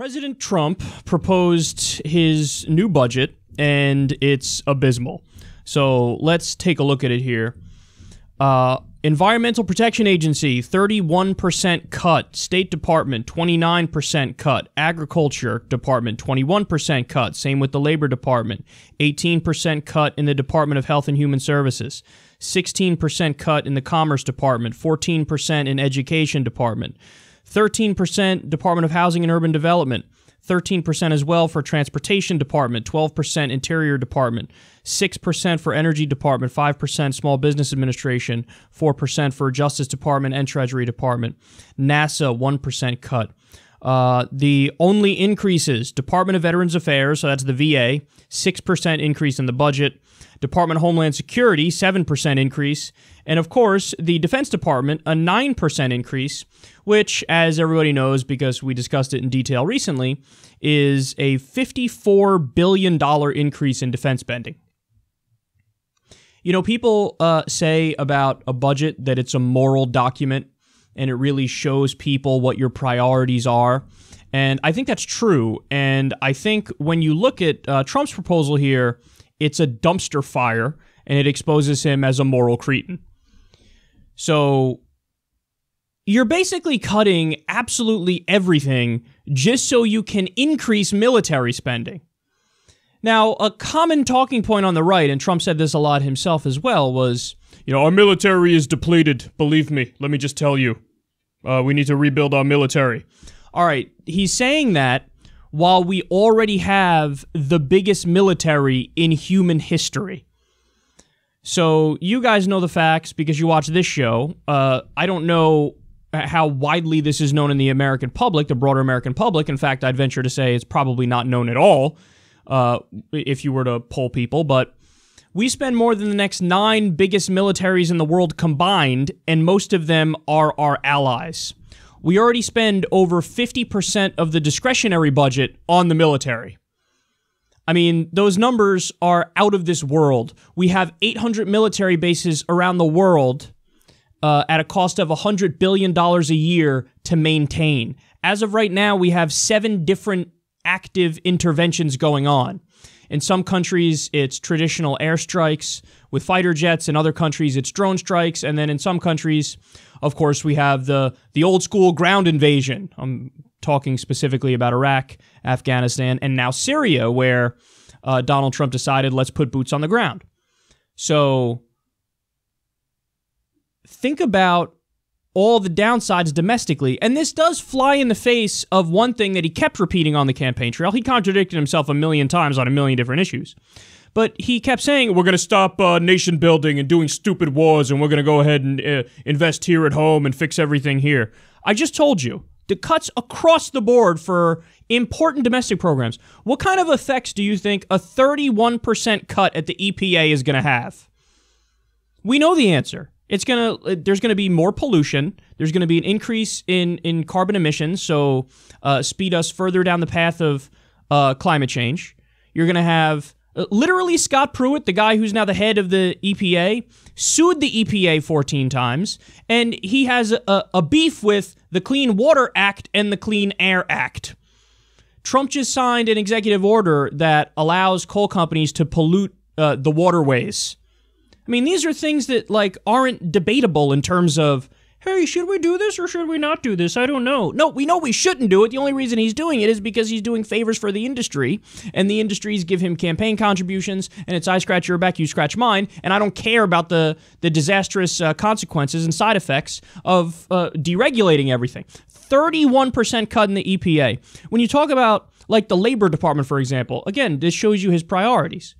President Trump proposed his new budget, and it's abysmal. So let's take a look at it here. Environmental Protection Agency, 31% cut. State Department, 29% cut. Agriculture Department, 21% cut. Same with the Labor Department. 18% cut in the Department of Health and Human Services. 16% cut in the Commerce Department. 14% in Education Department. 13% Department of Housing and Urban Development. 13% as well for Transportation Department, 12% Interior Department, 6% for Energy Department, 5% Small Business Administration, 4% for Justice Department and Treasury Department. NASA, 1% cut. The only increases, Department of Veterans Affairs, so that's the VA, 6% increase in the budget. Department of Homeland Security, 7% increase. And of course, the Defense Department, a 9% increase, which, as everybody knows because we discussed it in detail recently, is a $54 billion increase in defense spending. You know, people say about a budget that it's a moral document and it really shows people what your priorities are. And I think that's true. And I think when you look at Trump's proposal here, it's a dumpster fire, and it exposes him as a moral cretin. So you're basically cutting absolutely everything just so you can increase military spending. Now, a common talking point on the right, and Trump said this a lot himself as well, was, you know, our military is depleted. Believe me, let me just tell you. We need to rebuild our military. All right, he's saying that while we already have the biggest military in human history. So you guys know the facts because you watch this show. I don't know how widely this is known in the American public, the broader American public. In fact, I'd venture to say it's probably not known at all if you were to poll people. But we spend more than the next 9 biggest militaries in the world combined, and most of them are our allies. We already spend over 50% of the discretionary budget on the military. I mean, those numbers are out of this world. We have 800 military bases around the world at a cost of $100 billion a year to maintain. As of right now, we have 7 different active interventions going on. In some countries, it's traditional airstrikes with fighter jets. In other countries, it's drone strikes. And then in some countries, of course, we have the old school ground invasion. I'm talking specifically about Iraq, Afghanistan, and now Syria, where Donald Trump decided, let's put boots on the ground. So think about all the downsides domestically. And this does fly in the face of one thing that he kept repeating on the campaign trail. He contradicted himself a million times on a million different issues. But he kept saying, we're going to stop nation building and doing stupid wars, and we're going to go ahead and invest here at home and fix everything here. I just told you, the cuts across the board for important domestic programs. What kind of effects do you think a 31% cut at the EPA is going to have? We know the answer. There's going to be more pollution. There's going to be an increase in carbon emissions, so speed us further down the path of climate change. You're going to have literally Scott Pruitt, the guy who's now the head of the EPA, sued the EPA 14 times, and he has a beef with the Clean Water Act and the Clean Air Act. Trump just signed an executive order that allows coal companies to pollute the waterways. I mean, these are things that, like, aren't debatable in terms of, hey, should we do this or should we not do this? I don't know. No, we know we shouldn't do it. The only reason he's doing it is because he's doing favors for the industry, and the industries give him campaign contributions, and it's I scratch your back, you scratch mine, and I don't care about the disastrous consequences and side effects of deregulating everything. 31% cut in the EPA. When you talk about, like, the Labor Department, for example, again, this shows you his priorities.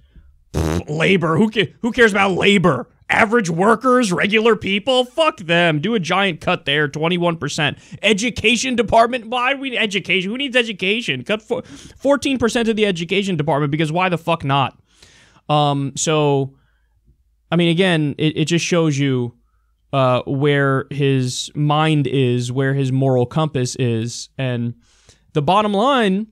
Labor. Who cares about labor? Average workers, regular people? Fuck them. Do a giant cut there, 21%. Education department? Why do we need education? Who needs education? Cut 14% of the education department because why the fuck not? So, I mean, again, it just shows you where his mind is, where his moral compass is. And the bottom line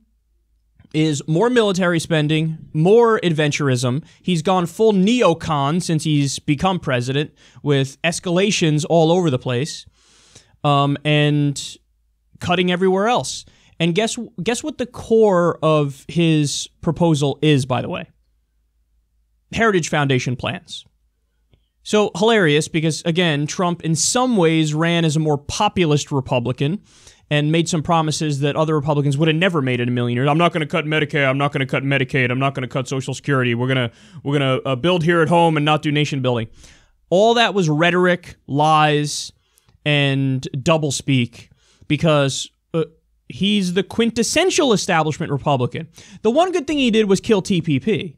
is more military spending, more adventurism. He's gone full neocon since he's become president, with escalations all over the place, and cutting everywhere else. And guess what the core of his proposal is, by the way? Heritage Foundation plans. So hilarious because, again, Trump in some ways ran as a more populist Republican and made some promises that other Republicans would have never made in a million years. I'm not going to cut Medicare. I'm not going to cut Medicaid. I'm not going to cut Social Security. We're gonna build here at home and not do nation building. All that was rhetoric, lies, and doublespeak because he's the quintessential establishment Republican. The one good thing he did was kill TPP.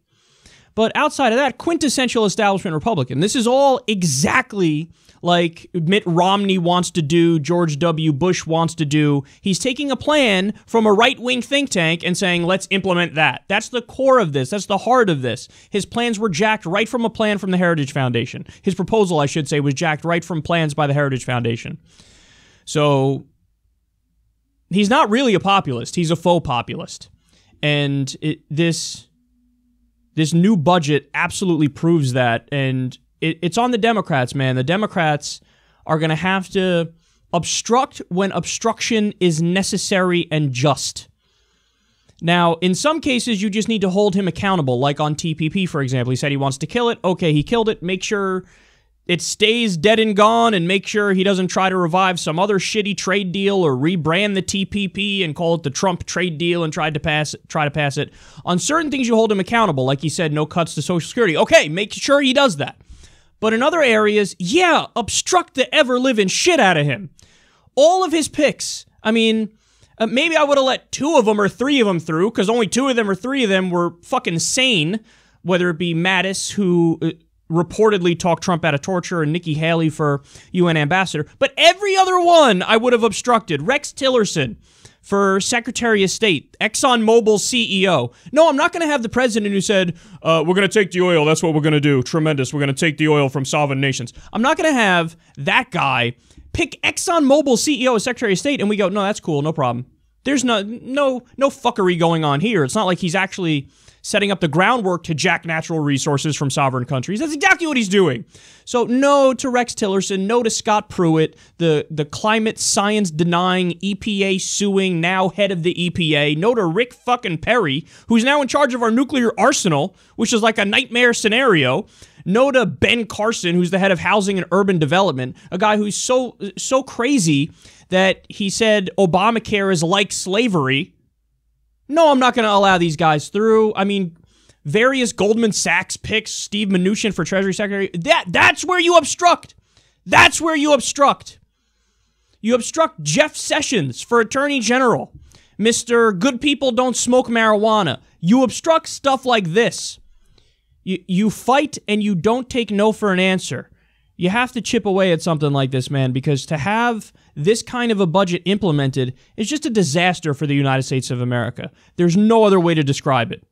But outside of that, quintessential establishment Republican. This is all exactly like Mitt Romney wants to do, George W. Bush wants to do. He's taking a plan from a right-wing think tank and saying, let's implement that. That's the core of this. That's the heart of this. His plans were jacked right from a plan from the Heritage Foundation. His proposal, I should say, was jacked right from plans by the Heritage Foundation. So he's not really a populist. He's a faux populist. And this new budget absolutely proves that, and it's on the Democrats, man. The Democrats are going to have to obstruct when obstruction is necessary and just. Now, in some cases, you just need to hold him accountable, like on TPP, for example. He said he wants to kill it. Okay, he killed it. Make sure it stays dead and gone, and make sure he doesn't try to revive some other shitty trade deal or rebrand the TPP and call it the Trump trade deal and try to pass it. On certain things, you hold him accountable, like he said, no cuts to Social Security. Okay, make sure he does that. But in other areas, yeah, obstruct the ever-living shit out of him. All of his picks, I mean, maybe I would have let 2 of them or 3 of them through, because only 2 of them or 3 of them were fucking sane, whether it be Mattis, who reportedly talked Trump out of torture, and Nikki Haley for UN ambassador. But every other one I would have obstructed. Rex Tillerson for Secretary of State, ExxonMobil's CEO. No, I'm not going to have the president who said, we're going to take the oil, that's what we're going to do, tremendous, we're going to take the oil from sovereign nations. I'm not going to have that guy pick ExxonMobil's CEO as Secretary of State, and we go, no, that's cool, no problem. There's no fuckery going on here. It's not like he's actually setting up the groundwork to jack natural resources from sovereign countries. That's exactly what he's doing. So no to Rex Tillerson, no to Scott Pruitt, the climate science denying, EPA suing, now head of the EPA. No to Rick fucking Perry, who's now in charge of our nuclear arsenal, which is like a nightmare scenario. No to Ben Carson, who's the head of housing and urban development, a guy who's so crazy that he said Obamacare is like slavery. No, I'm not going to allow these guys through. I mean, various Goldman Sachs picks, Steve Mnuchin for Treasury Secretary. That's where you obstruct. That's where you obstruct. You obstruct Jeff Sessions for Attorney General. Mr. Good people don't smoke marijuana. You obstruct stuff like this. You fight and you don't take no for an answer. You have to chip away at something like this, man, because to have this kind of a budget implemented is just a disaster for the United States of America. There's no other way to describe it.